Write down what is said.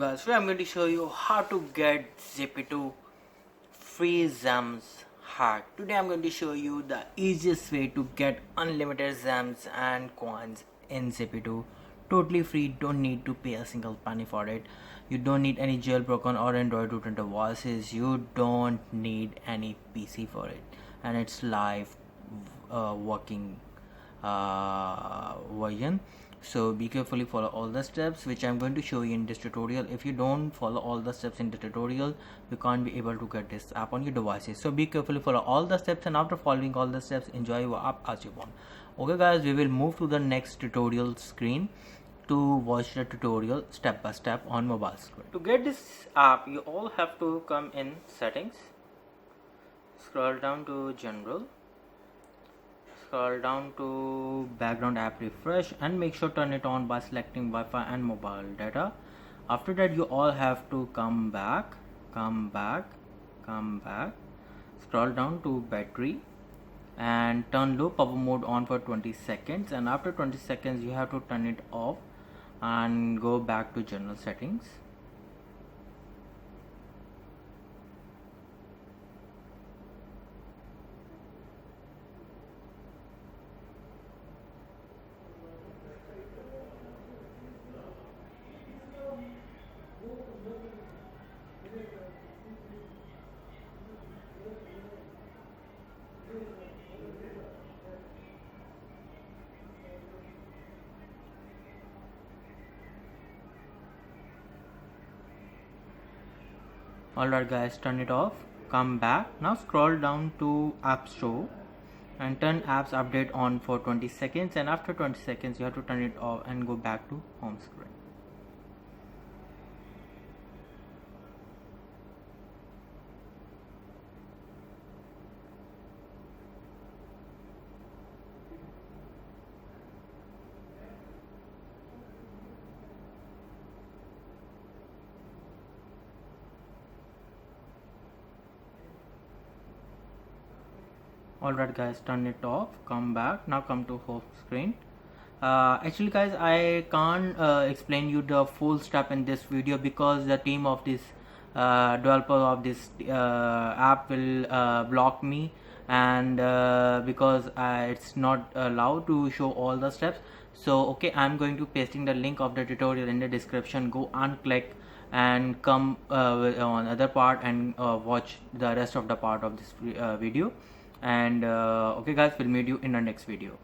guys, today I'm going to show you how to get ZEPETO free Zems hack. Today I'm going to show you the easiest way to get unlimited Zems and coins in ZEPETO. Totally free, don't need to pay a single penny for it. You don't need any jailbroken or Android 2.0 devices. You don't need any PC for it, and it's live working version. So be carefully follow all the steps which I'm going to show you in this tutorial. If you don't follow all the steps in the tutorial, you can't be able to get this app on your devices. So be carefully follow all the steps, and after following all the steps, enjoy your app as you want. Okay guys, we will move to the next tutorial screen to watch the tutorial step by step on mobile screen. To get this app, you all have to come in settings, scroll down to general, scroll down to background app refresh, and make sure turn it on by selecting Wi-Fi and mobile data. After that, you all have to come back, scroll down to battery and turn low power mode on for 20 seconds, and after 20 seconds you have to turn it off and go back to general settings. Alright guys, turn it off, come back. Now scroll down to App Store and turn apps update on for 20 seconds, and after 20 seconds you have to turn it off and go back to home screen. Alright guys, turn it off, come back. Now come to home screen. Actually guys, I can't explain you the full step in this video because the team of this developer of this app will block me, and because it's not allowed to show all the steps. So okay, I'm going to pasting the link of the tutorial in the description. Go and click and come on other part and watch the rest of the part of this video. And okay guys, we'll meet you in the next video.